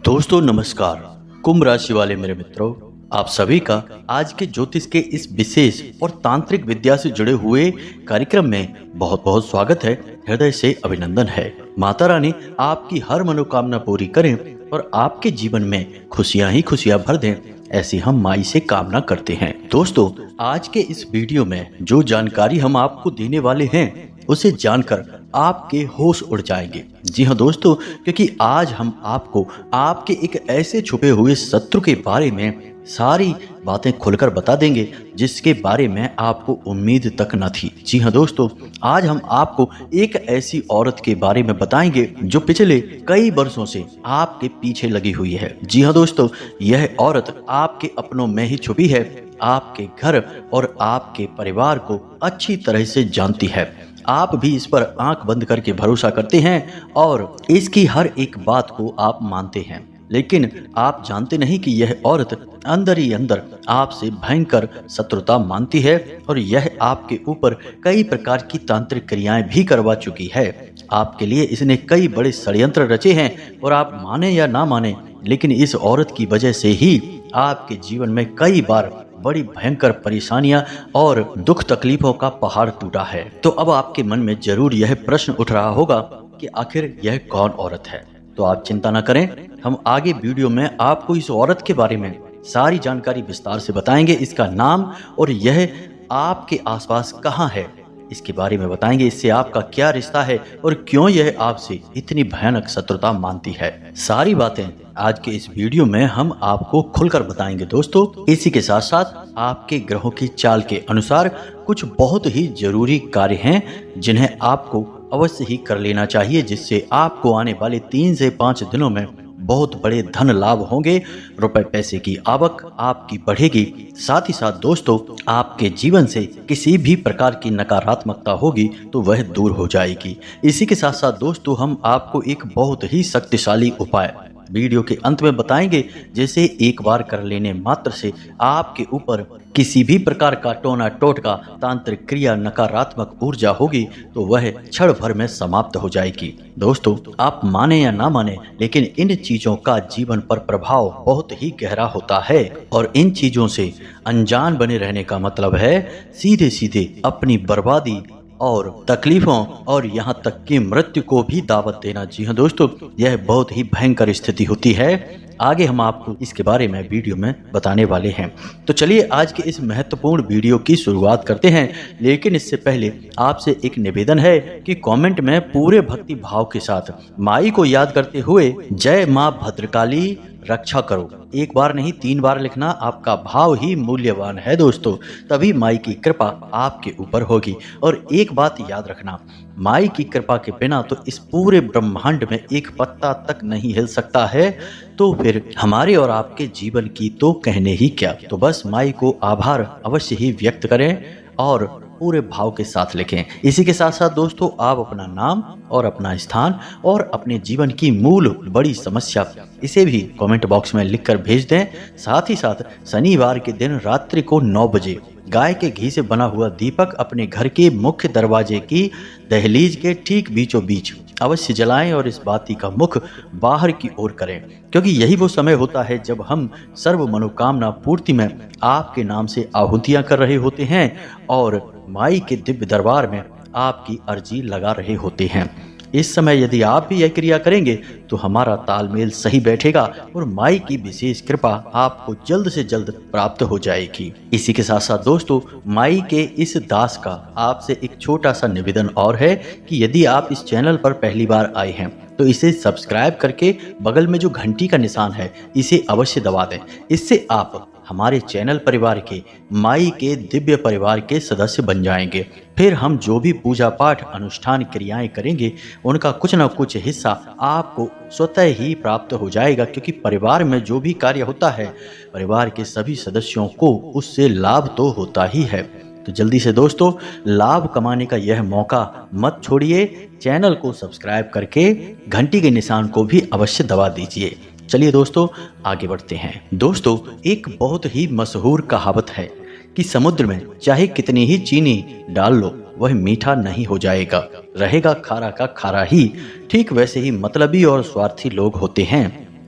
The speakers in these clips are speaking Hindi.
दोस्तों नमस्कार। कुंभ राशि वाले मेरे मित्रों, आप सभी का आज के ज्योतिष के इस विशेष और तांत्रिक विद्या से जुड़े हुए कार्यक्रम में बहुत बहुत स्वागत है। हृदय से अभिनंदन है। माता रानी आपकी हर मनोकामना पूरी करें और आपके जीवन में खुशियां ही खुशियां भर दें, ऐसी हम माई से कामना करते हैं। दोस्तों, आज के इस वीडियो में जो जानकारी हम आपको देने वाले हैं उसे जानकर आपके होश उड़ जाएंगे। जी हाँ दोस्तों, क्योंकि आज हम आपको आपके एक ऐसे छुपे हुए शत्रु के बारे में सारी बातें खुलकर बता देंगे जिसके बारे में आपको उम्मीद तक न थी। जी हाँ दोस्तों, आज हम आपको एक ऐसी औरत के बारे में बताएंगे जो पिछले कई वर्षों से आपके पीछे लगी हुई है। जी हाँ दोस्तों, यह औरत आपके अपनों में ही छुपी है, आपके घर और आपके परिवार को अच्छी तरह से जानती है। आप भी इस पर आंख बंद करके भरोसा करते हैं और इसकी हर एक बात को आप मानते हैं, लेकिन आप जानते नहीं कि यह औरत अंदर ही अंदर आपसे भयंकर शत्रुता मानती है और यह आपके ऊपर कई प्रकार की तांत्रिक क्रियाएं भी करवा चुकी है। आपके लिए इसने कई बड़े षड्यंत्र रचे हैं और आप माने या ना माने, लेकिन इस औरत की वजह से ही आपके जीवन में कई बार बड़ी भयंकर परेशानियां और दुख तकलीफों का पहाड़ टूटा है। तो अब आपके मन में जरूर यह प्रश्न उठ रहा होगा कि आखिर यह कौन औरत है। तो आप चिंता न करें, हम आगे वीडियो में आपको इस औरत के बारे में सारी जानकारी विस्तार से बताएंगे। इसका नाम और यह आपके आसपास कहाँ है इसके बारे में बताएंगे। इससे आपका क्या रिश्ता है और क्यों यह आपसे इतनी भयानक शत्रुता मानती है। सारी बातें आज के इस वीडियो में हम आपको खुलकर बताएंगे। दोस्तों, इसी के साथ साथ आपके ग्रहों की चाल के अनुसार कुछ बहुत ही जरूरी कार्य हैं जिन्हें आपको अवश्य ही कर लेना चाहिए, जिससे आपको आने वाले 3 से 5 दिनों में बहुत बड़े धन लाभ होंगे। रुपए पैसे की आवक आपकी बढ़ेगी। साथ ही साथ दोस्तों, आपके जीवन से किसी भी प्रकार की नकारात्मकता होगी तो वह दूर हो जाएगी। इसी के साथ साथ दोस्तों, हम आपको एक बहुत ही शक्तिशाली उपाय वीडियो के अंत में बताएंगे, जैसे एक बार कर लेने मात्र से आपके ऊपर किसी भी प्रकार का टोना टोटका तांत्रिक क्रिया नकारात्मक ऊर्जा होगी तो वह क्षण भर में समाप्त हो जाएगी। दोस्तों, आप माने या ना माने, लेकिन इन चीजों का जीवन पर प्रभाव बहुत ही गहरा होता है और इन चीजों से अनजान बने रहने का मतलब है सीधे सीधे अपनी बर्बादी और तकलीफों और यहाँ तक कि मृत्यु को भी दावत देना। जी हाँ दोस्तों, यह बहुत ही भयंकर स्थिति होती है। आगे हम आपको इसके बारे में वीडियो में बताने वाले हैं। तो चलिए आज के इस महत्वपूर्ण वीडियो की शुरुआत करते हैं, लेकिन इससे पहले आपसे एक निवेदन है कि कमेंट में पूरे भक्ति भाव के साथ माई को याद करते हुए जय माँ भद्रकाली रक्षा करो, एक बार नहीं 3 बार लिखना। आपका भाव ही मूल्यवान है दोस्तों, तभी माई की कृपा आपके ऊपर होगी। और एक बात याद रखना, माई की कृपा के बिना तो इस पूरे ब्रह्मांड में एक पत्ता तक नहीं हिल सकता है, तो फिर हमारे और आपके जीवन की तो कहने ही क्या। तो बस माई को आभार अवश्य ही व्यक्त करें और पूरे भाव के साथ लिखें। इसी के साथ साथ दोस्तों, आप अपना नाम और अपना स्थान और अपने जीवन की मूल बड़ी समस्या इसे भी कमेंट बॉक्स में लिखकर भेज दें। साथ ही साथ शनिवार के दिन रात्रि को 9 बजे गाय के घी से बना हुआ दीपक अपने घर के मुख्य दरवाजे की दहलीज के ठीक बीचों बीच अवश्य जलाएं और इस बाती का मुख बाहर की ओर करें, क्योंकि यही वो समय होता है जब हम सर्व मनोकामना पूर्ति में आपके नाम से आहुतियां कर रहे होते हैं और माई के दिव्य दरबार में आपकी अर्जी लगा रहे होते हैं। इस समय यदि आप भी यह क्रिया करेंगे तो हमारा तालमेल सही बैठेगा और माई की विशेष कृपा आपको जल्द से जल्द प्राप्त हो जाएगी। इसी के साथ साथ दोस्तों, माई के इस दास का आपसे एक छोटा सा निवेदन और है कि यदि आप इस चैनल पर पहली बार आए हैं तो इसे सब्सक्राइब करके बगल में जो घंटी का निशान है इसे अवश्य दबा दें। इससे आप हमारे चैनल परिवार के माई के दिव्य परिवार के सदस्य बन जाएंगे। फिर हम जो भी पूजा पाठ अनुष्ठान क्रियाएं करेंगे उनका कुछ न कुछ हिस्सा आपको स्वतः ही प्राप्त हो जाएगा, क्योंकि परिवार में जो भी कार्य होता है परिवार के सभी सदस्यों को उससे लाभ तो होता ही है। तो जल्दी से दोस्तों, लाभ कमाने का यह मौका मत छोड़िए। चैनल को सब्सक्राइब करके घंटी के निशान को भी अवश्य दबा दीजिए। चलिए दोस्तों, आगे बढ़ते हैं। दोस्तों, एक बहुत ही मशहूर कहावत है कि समुद्र में चाहे कितनी ही चीनी डाल लो वह मीठा नहीं हो जाएगा, रहेगा खारा का खारा ही। ठीक वैसे ही मतलबी और स्वार्थी लोग होते हैं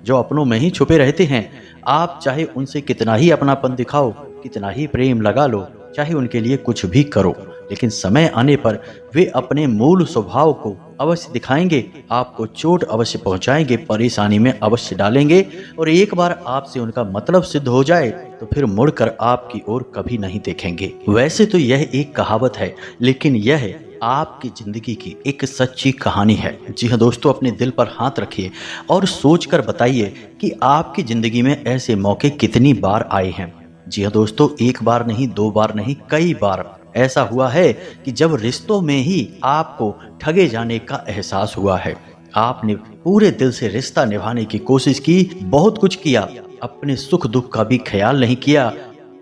जो अपनों में ही छुपे रहते हैं। आप चाहे उनसे कितना ही अपनापन दिखाओ, कितना ही प्रेम लगा लो, चाहे उनके लिए कुछ भी करो, लेकिन समय आने पर वे अपने मूल स्वभाव को अवश्य दिखाएंगे, आपको चोट अवश्य पहुंचाएंगे, परेशानी में अवश्य डालेंगे, और एक बार आपसे उनका मतलब सिद्ध हो जाए तो फिर मुड़कर आपकी ओर कभी नहीं देखेंगे। वैसे तो यह एक कहावत है, लेकिन यह आपकी जिंदगी की एक सच्ची कहानी है। जी हाँ दोस्तों, अपने दिल पर हाथ रखिए और सोचकर बताइए कि आपकी जिंदगी में ऐसे मौके कितनी बार आए हैं। जी हाँ दोस्तों, एक बार नहीं, दो बार नहीं, कई बार ऐसा हुआ है कि जब रिश्तों में ही आपको ठगे जाने का एहसास हुआ है। आपने पूरे दिल से रिश्ता निभाने की कोशिश की, बहुत कुछ किया, अपने सुख दुख का भी ख्याल नहीं किया,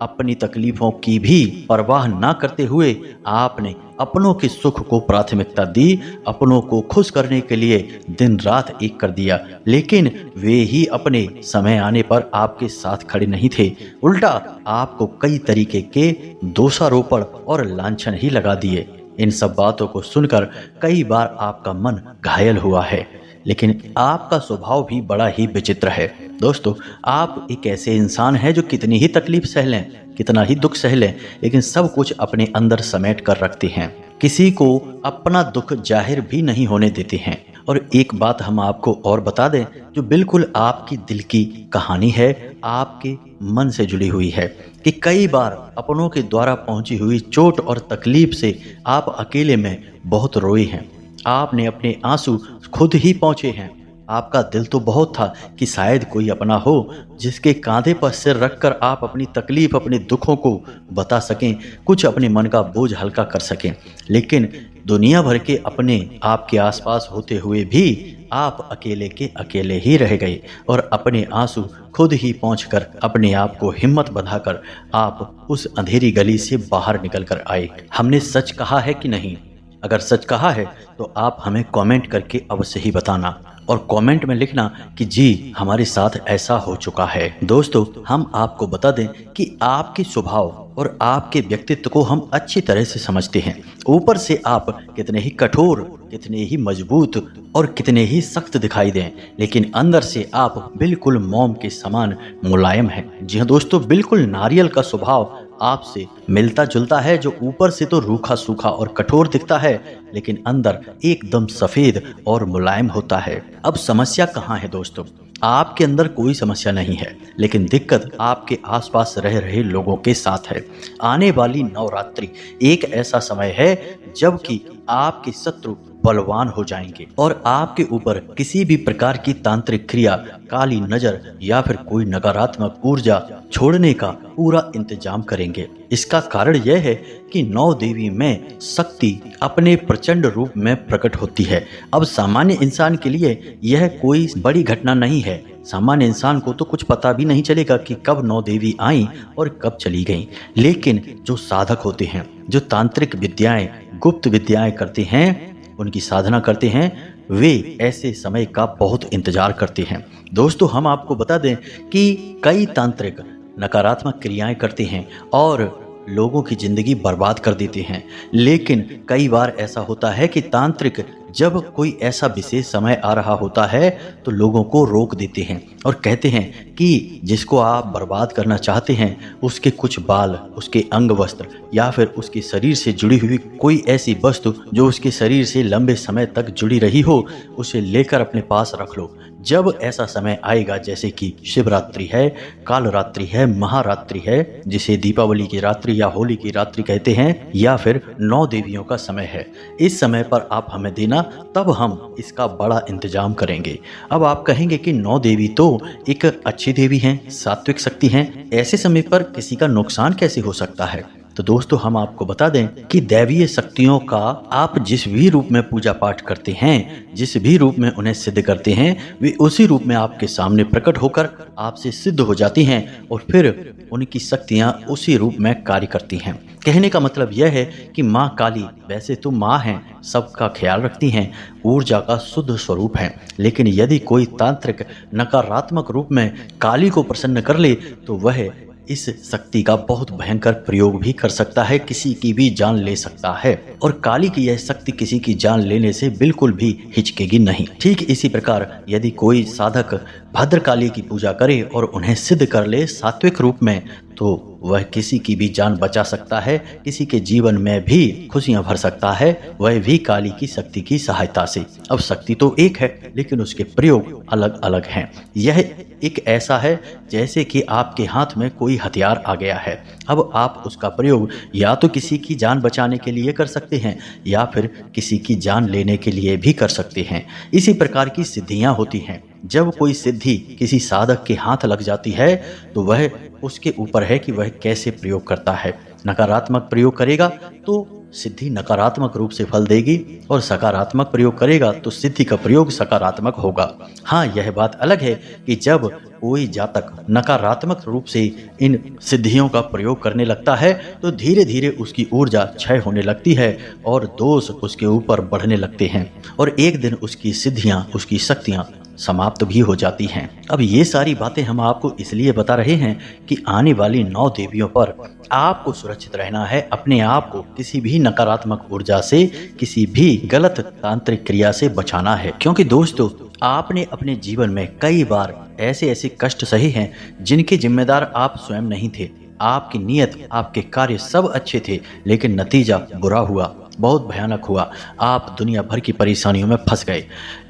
अपनी तकलीफों की भी परवाह ना करते हुए आपने अपनों के सुख को प्राथमिकता दी, अपनों को खुश करने के लिए दिन रात एक कर दिया, लेकिन वे ही अपने समय आने पर आपके साथ खड़े नहीं थे, उल्टा आपको कई तरीके के दोषारोपण और लांछन ही लगा दिए। इन सब बातों को सुनकर कई बार आपका मन घायल हुआ है, लेकिन आपका स्वभाव भी बड़ा ही विचित्र है। दोस्तों, आप एक ऐसे इंसान हैं जो कितनी ही तकलीफ सह लें, कितना ही दुख सह लें, लेकिन सब कुछ अपने अंदर समेट कर रखते हैं, किसी को अपना दुख जाहिर भी नहीं होने देते हैं। और एक बात हम आपको और बता दें जो बिल्कुल आपकी दिल की कहानी है, आपके मन से जुड़ी हुई है, कि कई बार अपनों के द्वारा पहुंची हुई चोट और तकलीफ से आप अकेले में बहुत रोए हैं। आपने अपने आंसू खुद ही पहुंचे हैं। आपका दिल तो बहुत था कि शायद कोई अपना हो जिसके कांधे पर सिर रखकर आप अपनी तकलीफ, अपने दुखों को बता सकें, कुछ अपने मन का बोझ हल्का कर सकें, लेकिन दुनिया भर के अपने आपके आसपास होते हुए भी आप अकेले के अकेले ही रह गए और अपने आंसू खुद ही पहुंचकर अपने आप को हिम्मत बंधाकर आप उस अंधेरी गली से बाहर निकल कर आए। हमने सच कहा है कि नहीं? अगर सच कहा है तो आप हमें कमेंट करके अवश्य ही बताना, और कमेंट में लिखना कि जी हमारे साथ ऐसा हो चुका है। दोस्तों, हम आपको बता दें कि आपके स्वभाव और आपके व्यक्तित्व को हम अच्छी तरह से समझते हैं। ऊपर से आप कितने ही कठोर, कितने ही मजबूत और कितने ही सख्त दिखाई दें, लेकिन अंदर से आप बिल्कुल मोम के समान मुलायम हैं। जी हाँ दोस्तों, बिल्कुल नारियल का स्वभाव आपसे मिलता जुलता है, जो ऊपर से तो रूखा सूखा और कठोर दिखता है, लेकिन अंदर एकदम सफेद और मुलायम होता है। अब समस्या कहाँ है दोस्तों? आपके अंदर कोई समस्या नहीं है, लेकिन दिक्कत आपके आसपास रह रहे लोगों के साथ है। आने वाली नवरात्रि एक ऐसा समय है जबकि आपके शत्रु बलवान हो जाएंगे और आपके ऊपर किसी भी प्रकार की तांत्रिक क्रिया, काली नजर या फिर कोई नकारात्मक ऊर्जा छोड़ने का पूरा इंतजाम करेंगे। इसका कारण यह है कि नौ देवी में शक्ति अपने प्रचंड रूप में प्रकट होती है। अब सामान्य इंसान के लिए यह कोई बड़ी घटना नहीं है। सामान्य इंसान को तो कुछ पता भी नहीं चलेगा कि कब नौ देवी आईं और कब चली गईं, लेकिन जो साधक होते हैं, जो तांत्रिक विद्याएं, गुप्त विद्याएं करते हैं, उनकी साधना करते हैं, वे ऐसे समय का बहुत इंतजार करते हैं। दोस्तों, हम आपको बता दें कि कई तांत्रिक नकारात्मक क्रियाएं करते हैं और लोगों की जिंदगी बर्बाद कर देते हैं, लेकिन कई बार ऐसा होता है कि तांत्रिक जब कोई ऐसा विशेष समय आ रहा होता है तो लोगों को रोक देते हैं और कहते हैं कि जिसको आप बर्बाद करना चाहते हैं उसके कुछ बाल, उसके अंग वस्त्र या फिर उसके शरीर से जुड़ी हुई कोई ऐसी वस्तु जो उसके शरीर से लंबे समय तक जुड़ी रही हो, उसे लेकर अपने पास रख लो। जब ऐसा समय आएगा, जैसे कि शिवरात्रि है, कालरात्रि है, महारात्रि है, जिसे दीपावली की रात्रि या होली की रात्रि कहते हैं, या फिर नौ देवियों का समय है, इस समय पर आप हमें देना, तब हम इसका बड़ा इंतजाम करेंगे। अब आप कहेंगे कि नौ देवी तो एक अच्छी देवी हैं, सात्विक शक्ति हैं, ऐसे समय पर किसी का नुकसान कैसे हो सकता है? तो दोस्तों, हम आपको बता दें कि दैवीय शक्तियों का आप जिस भी रूप में पूजा पाठ करते हैं, जिस भी रूप में उन्हें सिद्ध करते हैं, वे उसी रूप में आपके सामने प्रकट होकर आपसे सिद्ध हो जाती हैं और फिर उनकी शक्तियां उसी रूप में कार्य करती हैं। कहने का मतलब यह है कि माँ काली वैसे तो माँ हैं, सबका ख्याल रखती हैं, ऊर्जा का शुद्ध स्वरूप है, लेकिन यदि कोई तांत्रिक नकारात्मक रूप में काली को प्रसन्न कर ले तो वह इस शक्ति का बहुत भयंकर प्रयोग भी कर सकता है, किसी की भी जान ले सकता है। और काली की यह शक्ति किसी की जान लेने से बिल्कुल भी हिचकेगी नहीं। ठीक इसी प्रकार यदि कोई साधक भद्रकाली की पूजा करे और उन्हें सिद्ध कर ले सात्विक रूप में, तो वह किसी की भी जान बचा सकता है, किसी के जीवन में भी खुशियां भर सकता है, वह भी काली की शक्ति की सहायता से। अब शक्ति तो एक है, लेकिन उसके प्रयोग अलग अलग हैं। यह एक ऐसा है जैसे कि आपके हाथ में कोई हथियार आ गया है। अब आप उसका प्रयोग या तो किसी की जान बचाने के लिए कर सकते हैं या फिर किसी की जान लेने के लिए भी कर सकते हैं। इसी प्रकार की सिद्धियां होती हैं। जब कोई सिद्धि किसी साधक के हाथ लग जाती है तो वह उसके ऊपर है कि वह कैसे प्रयोग करता है। नकारात्मक प्रयोग करेगा तो सिद्धि नकारात्मक रूप से फल देगी, और सकारात्मक प्रयोग करेगा तो सिद्धि का प्रयोग सकारात्मक होगा। हाँ, यह बात अलग है कि जब कोई जातक नकारात्मक रूप से इन सिद्धियों का प्रयोग करने लगता है तो धीरे धीरे उसकी ऊर्जा क्षय होने लगती है और दोष उसके ऊपर बढ़ने लगते हैं, और एक दिन उसकी सिद्धियां, उसकी शक्तियां समाप्त भी हो जाती हैं। अब ये सारी बातें हम आपको इसलिए बता रहे हैं कि आने वाली 9 देवियों पर आपको सुरक्षित रहना है, अपने आप को किसी भी नकारात्मक ऊर्जा से, किसी भी गलत तांत्रिक क्रिया से बचाना है। क्योंकि दोस्तों, आपने अपने जीवन में कई बार ऐसे ऐसे कष्ट सहे हैं जिनके जिम्मेदार आप स्वयं नहीं थे। आपकी नीयत, आपके कार्य सब अच्छे थे, लेकिन नतीजा बुरा हुआ, बहुत भयानक हुआ। आप दुनिया भर की परेशानियों में फंस गए।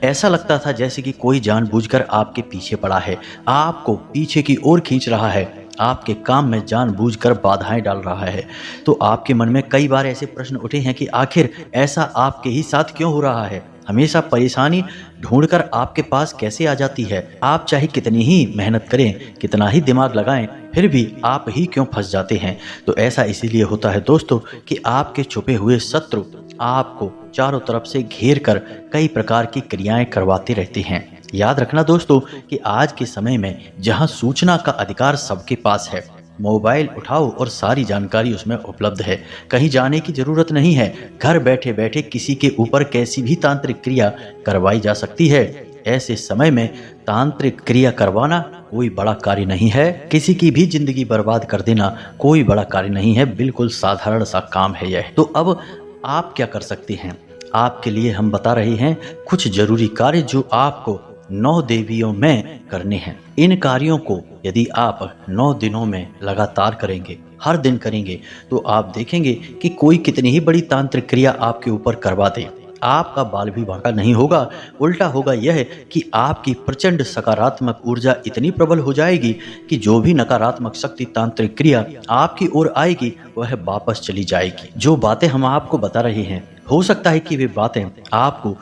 ऐसा लगता था जैसे कि कोई जानबूझकर आपके पीछे पड़ा है, आपको पीछे की ओर खींच रहा है, आपके काम में जानबूझकर बाधाएं डाल रहा है। तो आपके मन में कई बार ऐसे प्रश्न उठे हैं कि आखिर ऐसा आपके ही साथ क्यों हो रहा है? हमेशा परेशानी ढूंढकर आपके पास कैसे आ जाती है? आप चाहे कितनी ही मेहनत करें, कितना ही दिमाग लगाएं, फिर भी आप ही क्यों फंस जाते हैं? तो ऐसा इसीलिए होता है दोस्तों कि आपके छुपे हुए शत्रु आपको चारों तरफ से घेर कर कई प्रकार की क्रियाएं करवाते रहते हैं। याद रखना दोस्तों कि आज के समय में जहां सूचना का अधिकार सबके पास है, मोबाइल उठाओ और सारी जानकारी उसमें उपलब्ध है। कहीं जाने की जरूरत नहीं है। घर बैठे बैठे किसी के ऊपर कैसी भी तांत्रिक क्रिया करवाई जा सकती है। ऐसे समय में तांत्रिक क्रिया करवाना कोई बड़ा कार्य नहीं है, किसी की भी जिंदगी बर्बाद कर देना कोई बड़ा कार्य नहीं है, बिल्कुल साधारण सा काम है यह। तो अब आप क्या कर सकते हैं? आपके लिए हम बता रहे हैं कुछ जरूरी कार्य जो आपको 9 देवियों में करने हैं। इन कार्यों को यदि आप 9 दिनों में लगातार करेंगे, हर दिन करेंगे, तो आप देखेंगे कि कोई कितनी ही बड़ी तांत्रिक क्रिया आपके ऊपर करवा दे, आपका बाल भी बांका नहीं होगा। उल्टा होगा यह कि आपकी प्रचंड सकारात्मक ऊर्जा इतनी प्रबल हो जाएगी कि जो भी नकारात्मक शक्ति, तांत्रिक क्रिया आपकी ओर आएगी वह वापस चली जाएगी। जो बातें हम आपको बता रहे हैं, हो सकता है कि वे बातें आपको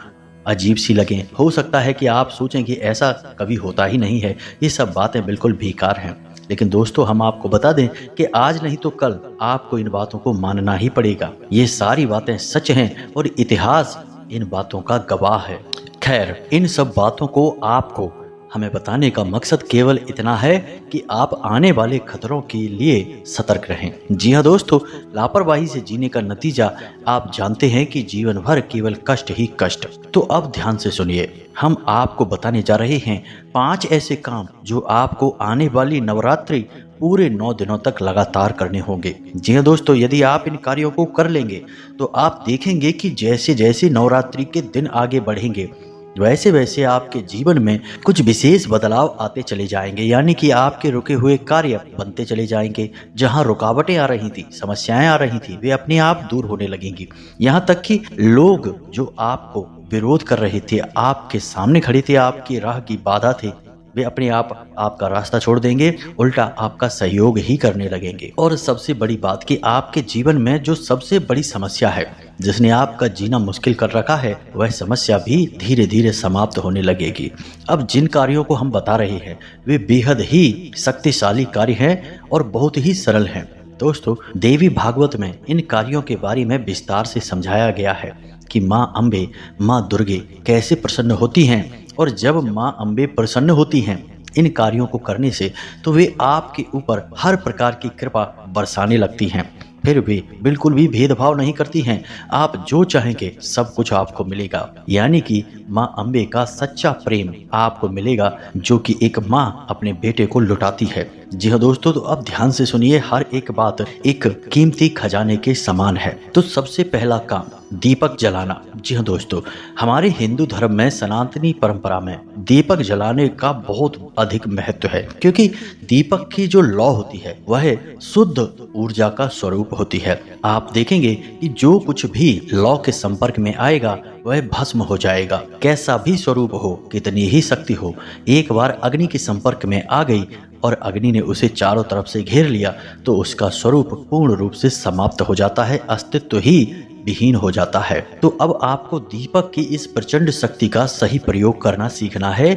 अजीब सी लगें, हो सकता है कि आप सोचें कि ऐसा कभी होता ही नहीं है, ये सब बातें बिल्कुल बेकार हैं। लेकिन दोस्तों, हम आपको बता दें कि आज नहीं तो कल आपको इन बातों को मानना ही पड़ेगा। ये सारी बातें सच हैं और इतिहास इन बातों का गवाह है। खैर, इन सब बातों को आपको हमें बताने का मकसद केवल इतना है कि आप आने वाले खतरों के लिए सतर्क रहें। जी हाँ दोस्तों, लापरवाही से जीने का नतीजा आप जानते हैं कि जीवन भर केवल कष्ट ही कष्ट। तो अब ध्यान से सुनिए, हम आपको बताने जा रहे हैं 5 ऐसे काम जो आपको आने वाली नवरात्रि पूरे 9 दिनों तक लगातार करने होंगे। जी हाँ दोस्तों, यदि आप इन कार्यों को कर लेंगे तो आप देखेंगे कि जैसे जैसे नवरात्रि के दिन आगे बढ़ेंगे वैसे वैसे आपके जीवन में कुछ विशेष बदलाव आते चले जाएंगे। यानी कि आपके रुके हुए कार्य बनते चले जाएंगे। जहां रुकावटें आ रही थी, समस्याएं आ रही थी, वे अपने आप दूर होने लगेंगी। यहां तक कि लोग जो आपको विरोध कर रहे थे, आपके सामने खड़े थे, आपकी राह की बाधा थे, वे अपने आप आपका रास्ता छोड़ देंगे, उल्टा आपका सहयोग ही करने लगेंगे। और सबसे बड़ी बात कि आपके जीवन में जो सबसे बड़ी समस्या है, जिसने आपका जीना मुश्किल कर रखा है, वह समस्या भी धीरे धीरे समाप्त होने लगेगी। अब जिन कार्यों को हम बता रहे हैं वे बेहद ही शक्तिशाली कार्य हैं और बहुत ही सरल हैं। दोस्तों, देवी भागवत में इन कार्यों के बारे में विस्तार से समझाया गया है कि माँ अम्बे, माँ दुर्गे कैसे प्रसन्न होती हैं, और जब माँ अम्बे प्रसन्न होती हैं इन कार्यों को करने से, तो वे आपके ऊपर हर प्रकार की कृपा बरसाने लगती हैं। फिर भी बिल्कुल भी भेदभाव नहीं करती हैं। आप जो चाहेंगे सब कुछ आपको मिलेगा, यानी कि माँ अम्बे का सच्चा प्रेम आपको मिलेगा, जो कि एक माँ अपने बेटे को लुटाती है। जी हाँ दोस्तों, तो अब ध्यान से सुनिए, हर एक बात एक कीमती खजाने के समान है। तो सबसे पहला काम, दीपक जलाना। जी हाँ दोस्तों, हमारे हिंदू धर्म में सनातनी परंपरा में दीपक जलाने का बहुत अधिक महत्व है, क्योंकि दीपक की जो लौ होती है वह शुद्ध ऊर्जा का स्वरूप होती है। आप देखेंगे कि जो कुछ भी लौ के संपर्क में आएगा वह भस्म हो जाएगा। कैसा भी स्वरूप हो, कितनी ही शक्ति हो, एक बार अग्नि के संपर्क में आ गई और अग्नि ने उसे चारों तरफ से घेर लिया तो उसका स्वरूप पूर्ण रूप से समाप्त हो जाता है, अस्तित्व ही विहीन हो जाता है। तो अब आपको दीपक की इस प्रचंड शक्ति का सही प्रयोग करना सीखना है।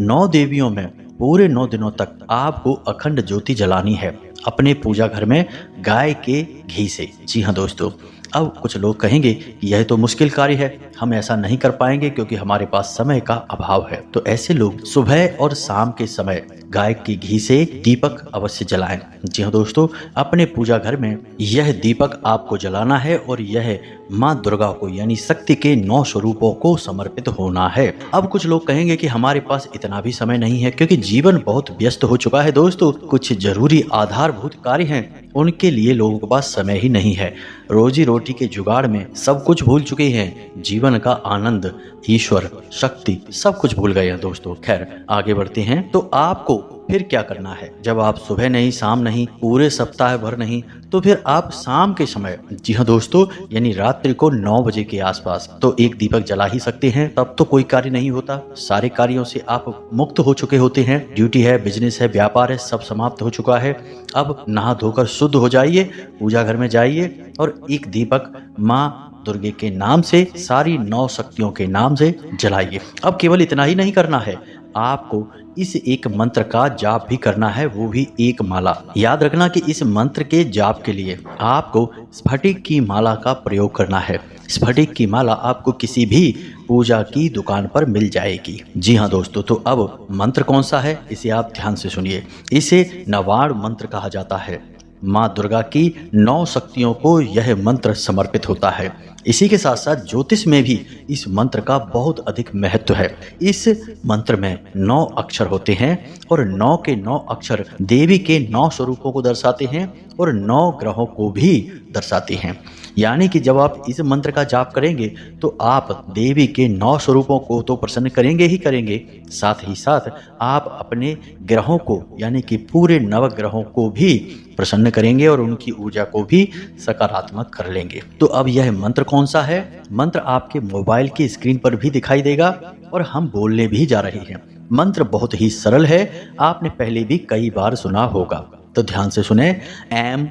9 देवियों में पूरे 9 दिनों तक आपको अखंड ज्योति जलानी है अपने पूजा घर में गाय के घी से। जी हाँ दोस्तों, अब कुछ लोग कहेंगे कि यह तो मुश्किल कार्य है, हम ऐसा नहीं कर पाएंगे क्योंकि हमारे पास समय का अभाव है। तो ऐसे लोग सुबह और शाम के समय गाय के घी से दीपक अवश्य जलाएं। जी हाँ दोस्तों, अपने पूजा घर में यह दीपक आपको जलाना है और यह माँ दुर्गा को यानी शक्ति के 9 स्वरूपों को समर्पित होना है। अब कुछ लोग कहेंगे कि हमारे पास इतना भी समय नहीं है क्योंकि जीवन बहुत व्यस्त हो चुका है। दोस्तों, कुछ जरूरी आधारभूत कार्य हैं, उनके लिए लोगों के पास समय ही नहीं है। रोजी रोटी के जुगाड़ में सब कुछ भूल चुके हैं, जीवन का आनंद, ईश्वर, शक्ति सब कुछ भूल गए हैं दोस्तों। खैर, आगे बढ़ते हैं। तो आपको फिर क्या करना है? जब आप सुबह नहीं, शाम नहीं, पूरे सप्ताह भर नहीं, तो फिर आप शाम के समय, जी हाँ दोस्तों, यानी रात्रि को 9 बजे के आसपास तो एक दीपक जला ही सकते हैं। तब तो कोई कार्य नहीं होता, सारे कार्यों से आप मुक्त हो चुके होते हैं। ड्यूटी है, बिजनेस है, व्यापार है, सब समाप्त हो चुका है। अब नहा धोकर शुद्ध हो जाइए, पूजा घर में जाइए और एक दीपक माँ दुर्गे के नाम से, सारी 9 शक्तियों के नाम से जलाइए। अब केवल इतना ही नहीं करना है, आपको इस एक मंत्र का जाप भी करना है, वो भी एक माला। याद रखना कि इस मंत्र के जाप के लिए आपको स्फटिक की माला का प्रयोग करना है। स्फटिक की माला आपको किसी भी पूजा की दुकान पर मिल जाएगी। जी हाँ दोस्तों, तो अब मंत्र कौन सा है, इसे आप ध्यान से सुनिए। इसे नवाड़ मंत्र कहा जाता है। माँ दुर्गा की 9 शक्तियों को यह मंत्र समर्पित होता है। इसी के साथ साथ ज्योतिष में भी इस मंत्र का बहुत अधिक महत्व है। इस मंत्र में 9 अक्षर होते हैं और 9 के 9 अक्षर देवी के 9 स्वरूपों को दर्शाते हैं और 9 ग्रहों को भी दर्शाते हैं। यानी कि जब आप इस मंत्र का जाप करेंगे तो आप देवी के 9 स्वरूपों को तो प्रसन्न करेंगे ही करेंगे, साथ ही साथ आप अपने ग्रहों को यानी कि पूरे 9 ग्रहों को भी प्रसन्न करेंगे और उनकी ऊर्जा को भी सकारात्मक कर लेंगे। तो अब यह मंत्र कौन सा है? मंत्र आपके मोबाइल की स्क्रीन पर भी दिखाई देगा और हम बोलने भी जा रहे हैं। मंत्र बहुत ही सरल है, आपने पहले भी कई बार सुना होगा, तो ध्यान से सुने। ऐम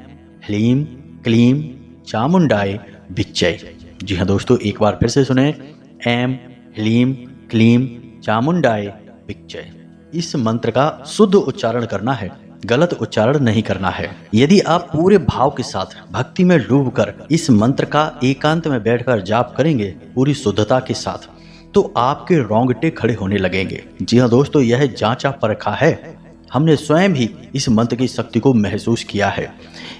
ह्लीम क्लीम चामुंडाय विच्चय। जी हाँ दोस्तों, एक बार फिर से सुने। ऐम ह्लीम क्लीम चामुंडाय विच्चय। इस मंत्र का शुद्ध उच्चारण करना है, गलत उच्चारण नहीं करना है। यदि आप पूरे भाव के साथ भक्ति में डूबकर इस मंत्र का एकांत में बैठकर जाप करेंगे पूरी शुद्धता के साथ, तो आपके रोंगटे खड़े होने लगेंगे। जी हाँ दोस्तों, यह जांचा परखा है, हमने स्वयं ही इस मंत्र की शक्ति को महसूस किया है।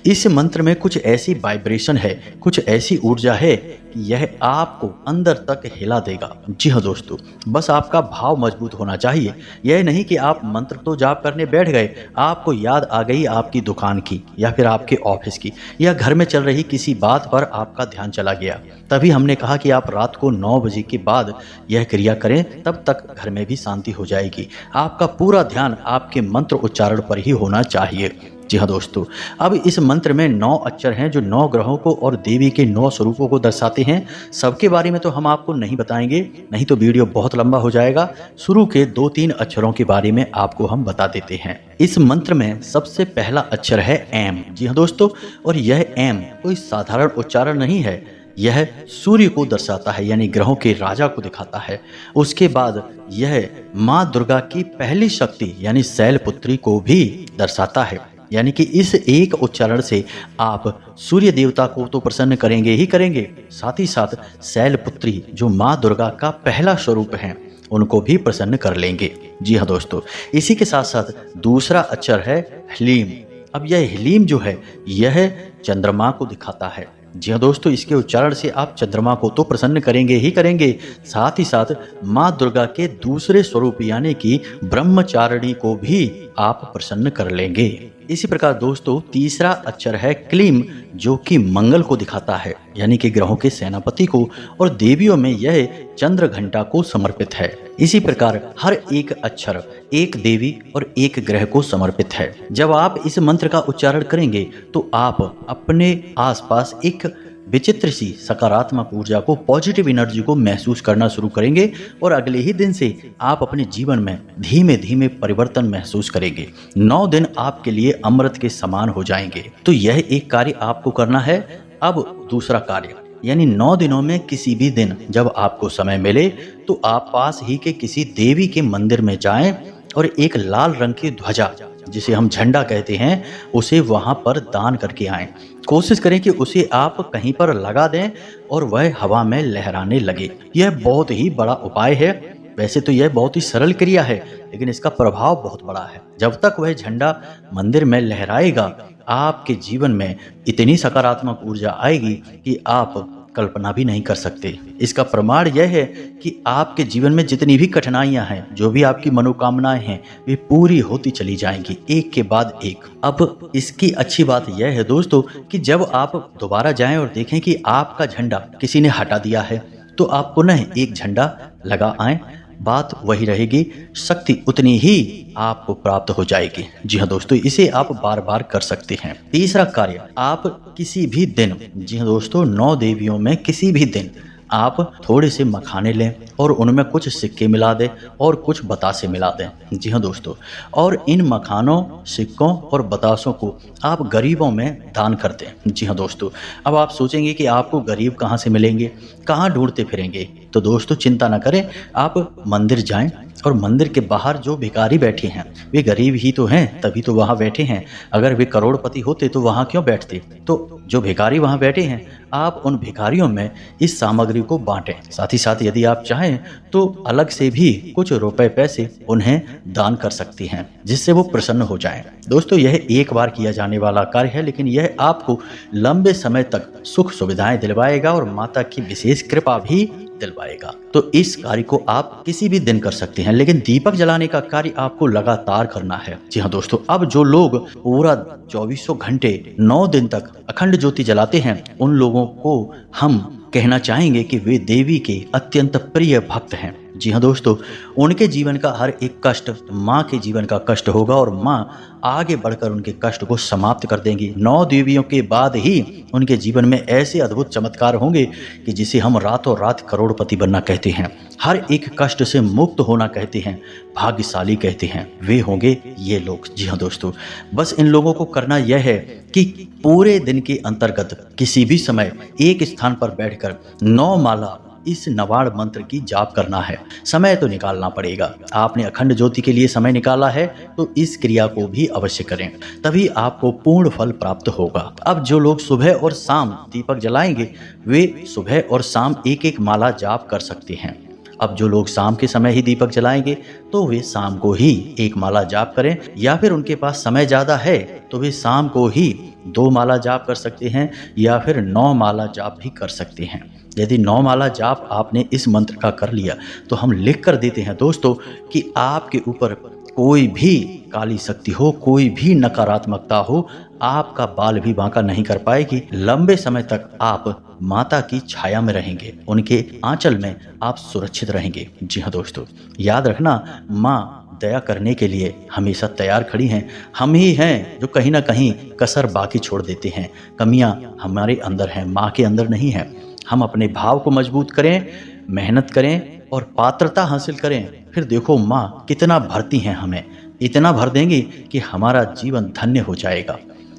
इस मंत्र में कुछ ऐसी वाइब्रेशन है, कुछ ऐसी ऊर्जा है कि यह आपको अंदर तक हिला देगा। जी हाँ दोस्तों, बस आपका भाव मजबूत होना चाहिए। यह नहीं कि आप मंत्र तो जाप करने बैठ गए, आपको याद आ गई आपकी दुकान की या फिर आपके ऑफिस की या घर में चल रही किसी बात पर आपका ध्यान चला गया। तभी हमने कहा कि आप रात को 9 बजे के बाद यह क्रिया करें, तब तक घर में भी शांति हो जाएगी। आपका पूरा ध्यान आपके मंत्र उच्चारण पर ही होना चाहिए। जी हाँ दोस्तों, अब इस मंत्र में 9 अक्षर हैं जो 9 ग्रहों को और देवी के 9 स्वरूपों को दर्शाते हैं। सबके बारे में तो हम आपको नहीं बताएंगे, नहीं तो वीडियो बहुत लंबा हो जाएगा। शुरू के 2-3 अक्षरों के बारे में आपको हम बता देते हैं। इस मंत्र में सबसे पहला अक्षर है ऐम। जी हाँ दोस्तों, और यह ऐम कोई साधारण उच्चारण नहीं है, यह सूर्य को दर्शाता है यानी ग्रहों के राजा को दिखाता है। उसके बाद यह माँ दुर्गा की पहली शक्ति यानी शैलपुत्री को भी दर्शाता है। यानी कि इस एक उच्चारण से आप सूर्य देवता को तो प्रसन्न करेंगे ही करेंगे, साथ ही साथ शैलपुत्री जो माँ दुर्गा का पहला स्वरूप है उनको भी प्रसन्न कर लेंगे। जी हाँ दोस्तों, इसी के साथ साथ दूसरा अक्षर है ह्लीम। अब यह हीलिम जो है यह चंद्रमा को दिखाता है। जी हाँ दोस्तों, इसके उच्चारण से आप चंद्रमा को तो प्रसन्न करेंगे ही करेंगे, साथ ही साथ माँ दुर्गा के दूसरे स्वरूप यानी कि ब्रह्मचारिणी को भी आप प्रसन्न कर लेंगे। इसी प्रकार दोस्तों तीसरा अक्षर है क्लीम, जो कि मंगल को दिखाता है यानी कि ग्रहों के सेनापति को, और देवियों में यह चंद्र घंटा को समर्पित है। इसी प्रकार हर एक अक्षर एक देवी और एक ग्रह को समर्पित है। जब आप इस मंत्र का उच्चारण करेंगे तो आप अपने आसपास एक विचित्र सी सकारात्मक ऊर्जा को, पॉजिटिव एनर्जी को महसूस करना शुरू करेंगे और अगले ही दिन से आप अपने जीवन में धीमे धीमे परिवर्तन महसूस करेंगे। 9 दिन आपके लिए अमृत के समान हो जाएंगे। तो यह एक कार्य आपको करना है। अब दूसरा कार्य, यानी 9 दिनों में किसी भी दिन जब आपको समय मिले तो आप पास ही के किसी देवी के मंदिर में जाएं और एक लाल रंग की ध्वजा, जिसे हम झंडा कहते हैं, उसे वहां पर दान करके आएं। कोशिश करें कि उसे आप कहीं पर लगा दें और वह हवा में लहराने लगे। यह बहुत ही बड़ा उपाय है। वैसे तो यह बहुत ही सरल क्रिया है, लेकिन इसका प्रभाव बहुत बड़ा है। जब तक वह झंडा मंदिर में लहराएगा, आपके जीवन में इतनी सकारात्मक ऊर्जा आएगी कि आप कल्पना भी नहीं कर सकते। इसका प्रमाण यह है कि आपके जीवन में जितनी भी कठिनाइयां हैं, जो भी आपकी मनोकामनाएं हैं, वे पूरी होती चली जाएंगी एक के बाद एक। अब इसकी अच्छी बात यह है दोस्तों कि जब आप दोबारा जाएं और देखें कि आपका झंडा किसी ने हटा दिया है, तो आप पुनः एक झंडा लगा आएं। बात वही रहेगी, शक्ति उतनी ही आपको प्राप्त हो जाएगी। जी हाँ दोस्तों, इसे आप बार बार कर सकते हैं। तीसरा कार्य, आप किसी भी दिन, जी हाँ दोस्तों 9 देवियों में किसी भी दिन आप थोड़े से मखाने लें और उनमें कुछ सिक्के मिला दें और कुछ बतासे मिला दें। जी हाँ दोस्तों, और इन मखानों, सिक्कों और बतासों को आप गरीबों में दान कर दें। जी हाँ दोस्तों, अब आप सोचेंगे कि आपको गरीब कहाँ से मिलेंगे, कहाँ ढूंढते फिरेंगे। तो दोस्तों चिंता न करें, आप मंदिर जाएं और मंदिर के बाहर जो भिखारी बैठे हैं वे गरीब ही तो हैं, तभी तो वहाँ बैठे हैं। अगर वे करोड़पति होते तो वहाँ क्यों बैठते। तो जो भिखारी वहाँ बैठे हैं, आप उन भिखारियों में इस सामग्री को बांटें। साथ ही साथ यदि आप चाहें तो अलग से भी कुछ रुपए पैसे उन्हें दान कर सकती हैं, जिससे वो प्रसन्न हो जाएं। दोस्तों यह एक बार किया जाने वाला कार्य है, लेकिन यह आपको लंबे समय तक सुख सुविधाएं दिलवाएगा और माता की विशेष कृपा भी दिलवाएगा। तो इस कार्य को आप किसी भी दिन कर सकते हैं, लेकिन दीपक जलाने का कार्य आपको लगातार करना है। जी हाँ दोस्तों, अब जो लोग पूरा 24 घंटे 9 दिन तक अखंड ज्योति जलाते हैं, उन लोगों को हम कहना चाहेंगे कि वे देवी के अत्यंत प्रिय भक्त हैं। जी हाँ दोस्तों, उनके जीवन का हर एक कष्ट माँ के जीवन का कष्ट होगा और माँ आगे बढ़कर उनके कष्ट को समाप्त कर देंगी। 9 देवियों के बाद ही उनके जीवन में ऐसे अद्भुत चमत्कार होंगे कि जिसे हम रातों रात करोड़पति बनना कहते हैं, हर एक कष्ट से मुक्त होना कहते हैं, भाग्यशाली कहते हैं, वे होंगे ये लोग। जी हाँ दोस्तों, बस इन लोगों को करना यह है कि पूरे दिन के अंतर्गत किसी भी समय एक स्थान पर बैठकर 9 माला इस नवाड़ मंत्र की जाप करना है। समय तो निकालना पड़ेगा। आपने अखंड ज्योति के लिए समय निकाला है तो इस क्रिया को भी अवश्य करें, तभी आपको पूर्ण फल प्राप्त होगा। अब जो लोग सुबह और शाम दीपक जलाएंगे, वे सुबह और शाम एक एक माला जाप कर सकते हैं। अब जो लोग शाम के समय ही दीपक जलाएंगे तो वे शाम को ही एक माला जाप करें, या फिर उनके पास समय ज़्यादा है तो वे शाम को ही 2 माला जाप कर सकते हैं, या फिर 9 माला जाप भी कर सकते हैं। यदि 9 माला जाप आपने इस मंत्र का कर लिया तो हम लिख कर देते हैं दोस्तों कि आपके ऊपर कोई भी काली शक्ति हो, कोई भी नकारात्मकता हो, आपका बाल भी बांका नहीं कर पाएगी। लंबे समय तक आप माता की छाया में रहेंगे, उनके आंचल में आप सुरक्षित रहेंगे। जी हाँ दोस्तों, याद रखना, माँ दया करने के लिए हमेशा तैयार खड़ी हैं। हम ही हैं जो कहीं ना कहीं कसर बाकी छोड़ देते हैं। कमियां हमारे अंदर हैं, माँ के अंदर नहीं है। हम अपने भाव को मजबूत करें, मेहनत करें और पात्रता हासिल करें, फिर देखो माँ कितना भरती हैं, हमें इतना भर देंगी कि हमारा जीवन धन्य हो जाएगा।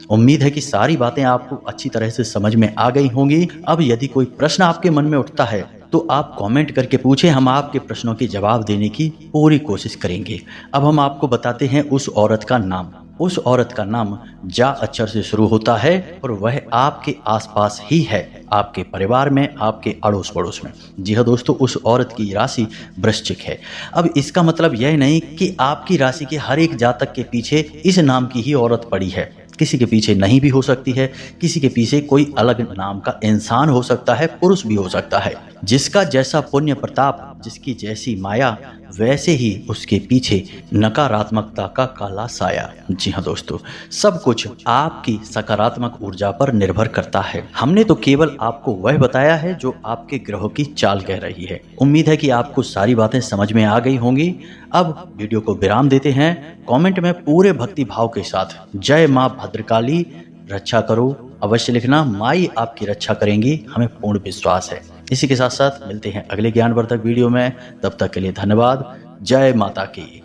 उम्मीद है कि सारी बातें आपको अच्छी तरह से समझ में आ गई होंगी। अब यदि कोई प्रश्न आपके मन में उठता है तो आप कमेंट करके पूछें, हम आपके प्रश्नों के जवाब देने की पूरी कोशिश करेंगे। अब हम आपको बताते हैं उस औरत का नाम। उस औरत का नाम जा अक्षर से शुरू होता है और वह आपके आसपास ही है, आपके परिवार में, आपके अड़ोस पड़ोस में। जी हाँ दोस्तों, उस औरत की राशि वृश्चिक है। अब इसका मतलब यह नहीं कि आपकी राशि के हर एक जातक के पीछे इस नाम की ही औरत पड़ी है। किसी के पीछे नहीं भी हो सकती है, किसी के पीछे कोई अलग नाम का इंसान हो सकता है, पुरुष भी हो सकता है। जिसका जैसा पुण्य प्रताप, जिसकी जैसी माया, वैसे ही उसके पीछे नकारात्मकता का काला साया। जी हाँ दोस्तों, सब कुछ आपकी सकारात्मक ऊर्जा पर निर्भर करता है। हमने तो केवल आपको वह बताया है जो आपके ग्रहों की चाल कह रही है। उम्मीद है कि आपको सारी बातें समझ में आ गई होंगी। अब वीडियो को विराम देते हैं। कमेंट में पूरे भक्ति भाव के साथ जय माँ भद्रकाली रक्षा करो अवश्य लिखना। माई आपकी रक्षा करेंगी, हमें पूर्ण विश्वास है। इसी के साथ साथ मिलते हैं अगले ज्ञानवर्धक वीडियो में। तब तक के लिए धन्यवाद। जय माता की।